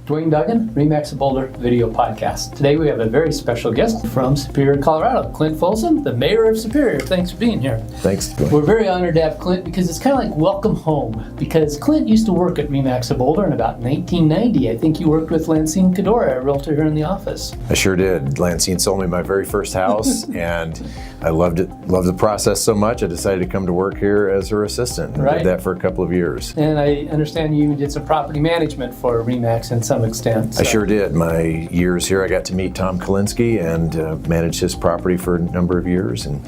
Duane Duggan, RE/MAX of Boulder video podcast. Today we have a very special guest from Superior, Colorado, Clint Folsom, the mayor of Superior. Thanks for being here. Thanks, Duane. We're very honored to have Clint because it's kind of like welcome home. Because Clint used to work at RE/MAX of Boulder in about 1990. I think you worked with Lancine Cadora, a realtor here in the office. I sure did. Lancine sold me my very first house, and I loved it. Loved the process so much, I decided to come to work here as her assistant. And did that for a couple of years. And I understand you did some property management for RE/MAX in some extent. So. I sure did. My years here, I got to meet Tom Kalinsky and manage his property for a number of years, and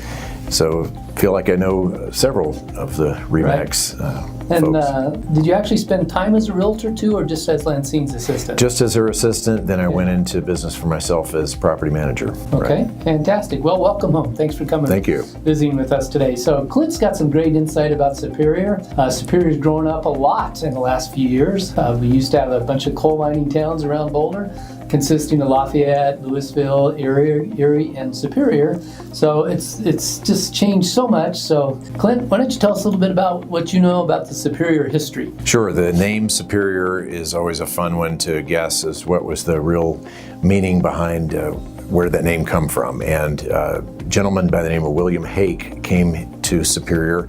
so feel like I know several of the RE/MAX folks. Did you actually spend time as a realtor too, or just as Lancine's assistant? Just as her assistant, then I went into business for myself as property manager. Okay, Fantastic. Well, welcome home. Thanks for coming. Thank you. Visiting with us today. So Clint's got some great insight about Superior. Superior's grown up a lot in the last few years. We used to have a bunch of coal mining towns around Boulder, consisting of Lafayette, Louisville, Erie, and Superior. So it's just changed so much. So Clint, why don't you tell us a little bit about what you know about the Superior history? Sure. The name Superior is always a fun one to guess as what was the real meaning behind where did that name come from. And a gentleman by the name of William Hake came to Superior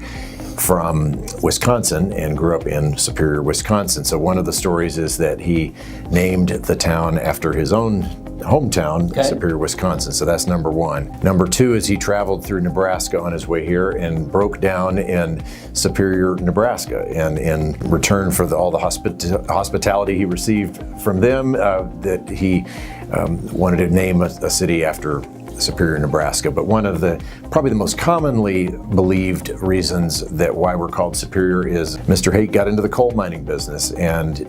from Wisconsin and grew up in Superior, Wisconsin. So one of the stories is that he named the town after his own hometown, Superior, Wisconsin. So that's number one. Number two is he traveled through Nebraska on his way here and broke down in Superior, Nebraska. And in return for all the hospitality he received from them, that he wanted to name a city after Superior, Nebraska. But one of probably the most commonly believed reasons that why we're called Superior is Mr. Hake got into the coal mining business, and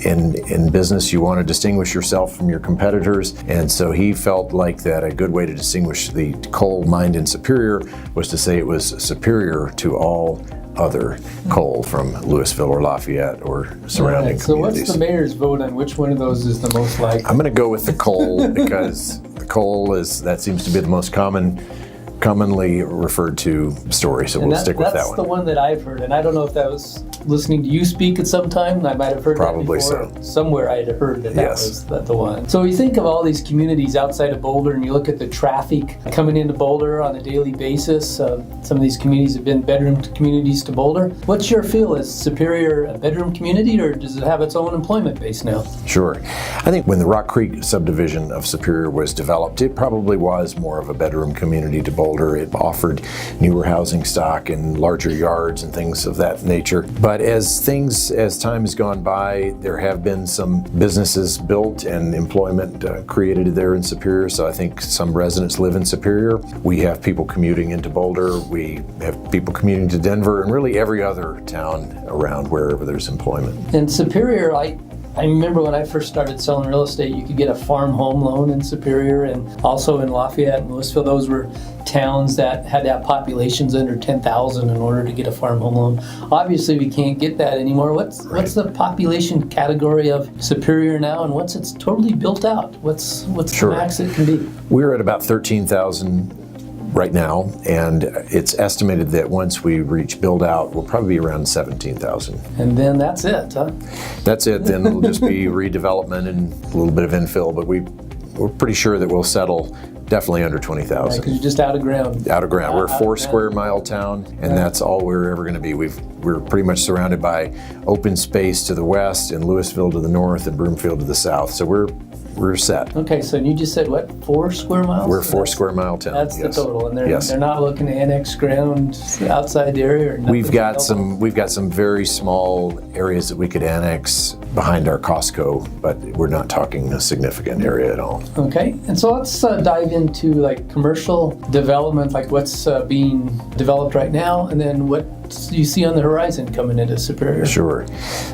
in business you want to distinguish yourself from your competitors, and so he felt like that a good way to distinguish the coal mined in Superior was to say it was superior to all other coal from Louisville or Lafayette or surrounding communities. So what's the mayor's vote on which one of those is the most likely? I'm going to go with the coal because the coal that seems to be the most commonly referred to story, so we'll stick with that one. That's the one that I've heard, and I don't know if that was listening to you speak at some time. I might have heard Probably that before. so. Somewhere I had heard that was the one. So you think of all these communities outside of Boulder, and you look at the traffic coming into Boulder on a daily basis. Some of these communities have been bedroom communities to Boulder. What's your feel? Is Superior a bedroom community, or does it have its own employment base now? Sure. I think when the Rock Creek subdivision of Superior was developed, it probably was more of a bedroom community to Boulder. It offered newer housing stock and larger yards and things of that nature. But as time has gone by, there have been some businesses built and employment created there in Superior. So I think some residents live in Superior. We have people commuting into Boulder. We have people commuting to Denver, and really every other town around wherever there's employment. In Superior, I remember when I first started selling real estate, you could get a farm home loan in Superior, and also in Lafayette and Louisville. Those were towns that had to have populations under 10,000 in order to get a farm home loan. Obviously, we can't get that anymore. What's the population category of Superior now, and once it's totally built out, what's the max it can be? We're at about 13,000 right now, and it's estimated that once we reach build out, we'll probably be around 17,000. And then that's it, huh? That's it. Then it'll just be redevelopment and a little bit of infill, but we're pretty sure that we'll settle definitely under 20,000. Because you're just out of ground. Out of ground. We're a 4 square mile town, and that's all we're ever going to be. We're pretty much surrounded by open space to the west, and Louisville to the north, and Broomfield to the south. So we're set. Okay, so you just said what, 4 square miles? We're a 4 square mile town. That's the total, and they're not looking to annex ground outside the area, or nothing? We've got some very small areas that we could annex behind our Costco, but we're not talking a significant area at all. Okay, and so let's dive into like commercial development, like what's being developed right now, and then what you see on the horizon coming into Superior. Sure.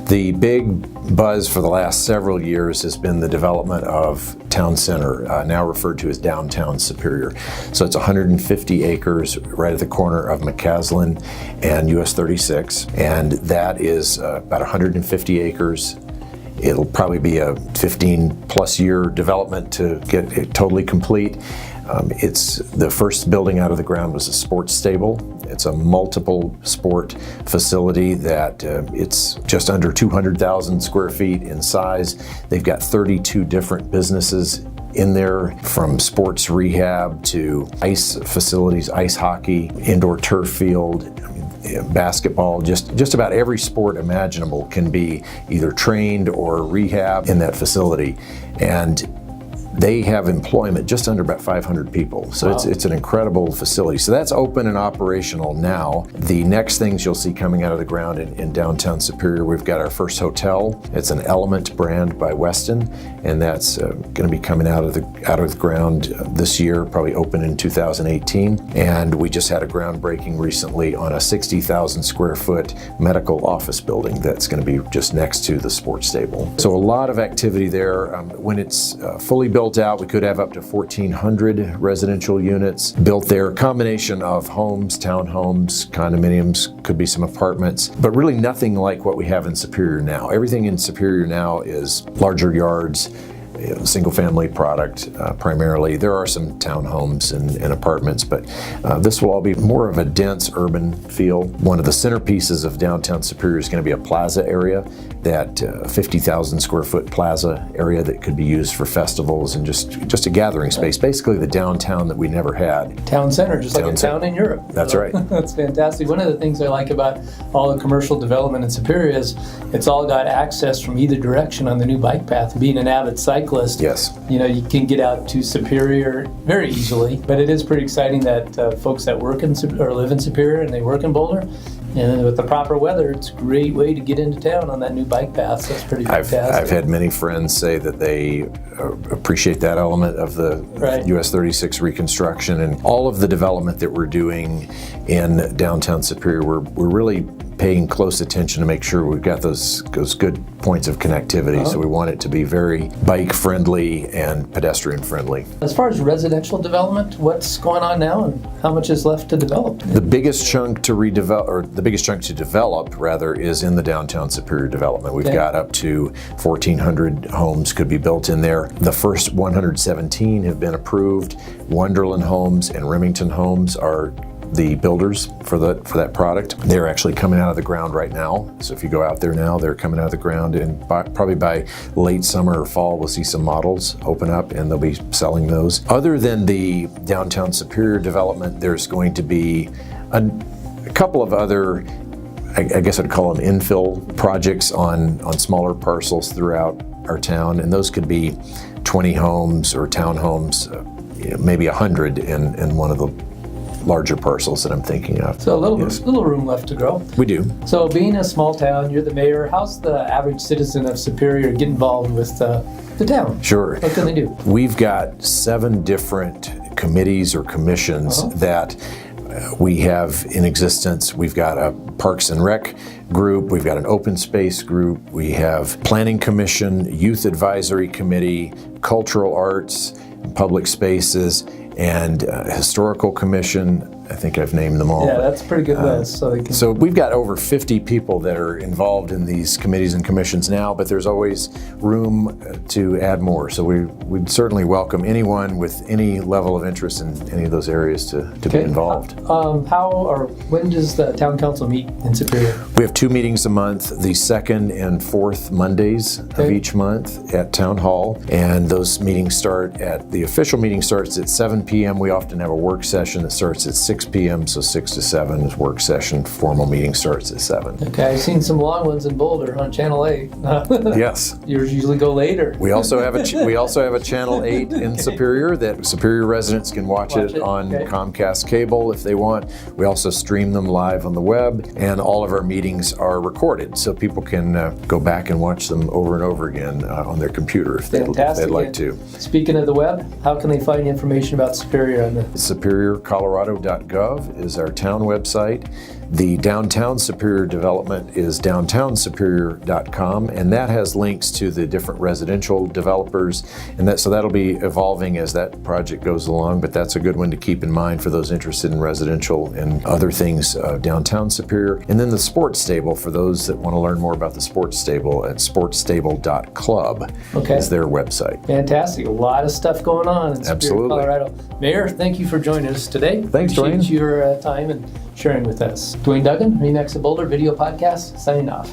The big buzz for the last several years has been the development of Town Center, now referred to as Downtown Superior. So it's 150 acres right at the corner of McCaslin and US 36, and that is about 150 acres. It'll probably be a 15-plus year development to get it totally complete. It's the first building out of the ground was a sports stable, It's a multiple sport facility that it's just under 200,000 square feet in size. They've got 32 different businesses in there, from sports rehab to ice facilities, ice hockey, indoor turf field, basketball, just about every sport imaginable can be either trained or rehab in that facility. And they have employment just under about 500 people. So wow. it's an incredible facility. So that's open and operational now. The next things you'll see coming out of the ground in downtown Superior, we've got our first hotel. It's an Element brand by Weston, and that's going to be coming out of the ground this year, probably open in 2018. And we just had a groundbreaking recently on a 60,000 square foot medical office building that's going to be just next to the sports stable. So a lot of activity there. When it's fully built out, we could have up to 1,400 residential units built there. A combination of homes, townhomes, condominiums, could be some apartments, but really nothing like what we have in Superior now. Everything in Superior now is larger yards, single family product primarily. There are some townhomes and apartments, but this will all be more of a dense urban feel. One of the centerpieces of downtown Superior is going to be a plaza area, that 50,000 square foot plaza area that could be used for festivals and just a gathering space, basically the downtown that we never had. Town center, just like a town in Europe. That's right. That's fantastic. One of the things I like about all the commercial development in Superior is it's all got access from either direction on the new bike path. Being an avid cyclist, yes, you can get out to Superior very easily, but it is pretty exciting that folks that work in or live in Superior and they work in Boulder, and with the proper weather, it's a great way to get into town on that new bike path. So that's pretty fantastic. I've had many friends say that they appreciate that element of the right. US 36 reconstruction and all of the development that we're doing in downtown Superior. We're really paying close attention to make sure we've got those good points of connectivity. So we want it to be very bike friendly and pedestrian friendly. As far as residential development, what's going on now and how much is left to develop? The biggest chunk to redevelop, or the biggest chunk to develop rather, is in the downtown Superior development. We've got up to 1,400 homes could be built in there. The first 117 have been approved. Wonderland Homes and Remington Homes are the builders for that product. They're actually coming out of the ground right now. So if you go out there now, they're coming out of the ground, and probably by late summer or fall, we'll see some models open up and they'll be selling those. Other than the downtown Superior development, there's going to be a couple of other, I guess I'd call them infill projects on smaller parcels throughout our town, and those could be 20 homes or townhomes, maybe 100 in one of the larger parcels that I'm thinking of. So a little room left to grow. We do. So being a small town, you're the mayor, how's the average citizen of Superior get involved with the town? Sure. What can they do? We've got 7 different committees or commissions that we have in existence. We've got a Parks and Rec group, we've got an Open Space group, we have Planning Commission, Youth Advisory Committee, Cultural Arts, Public Spaces, and Historical Commission. I think I've named them all. Yeah, that's a pretty good list. So we've got over 50 people that are involved in these committees and commissions now, but there's always room to add more. So we'd certainly welcome anyone with any level of interest in any of those areas to be involved. How or when does the town council meet in Superior? We have 2 meetings a month, the second and fourth Mondays of each month at Town Hall, and those meetings the official meeting starts at 7 p.m. We often have a work session that starts at 6 p.m., so 6 to 7 is work session. Formal meeting starts at 7. Okay, I've seen some long ones in Boulder on Channel 8. Yes. Yours usually go later. We also have a Channel 8 in Superior that Superior residents can watch it on Comcast cable if they want. We also stream them live on the web, and all of our meetings are recorded, so people can go back and watch them over and over again on their computer if they'd like to. Speaking of the web, how can they find information about Superior on the SuperiorColorado.gov is our town website. The downtown Superior development is downtownsuperior.com, and that has links to the different residential developers, and so that'll be evolving as that project goes along, but that's a good one to keep in mind for those interested in residential and other things downtown Superior. And then the sports stable, for those that want to learn more about the sports stable, at sportsstable.club is their website. Fantastic. A lot of stuff going on in Superior, Absolutely. Colorado. Mayor, thank you for joining us today. Thanks, Duane. Appreciate your time and sharing with us. Duane Duggan, Remax of Boulder Video Podcast, signing off.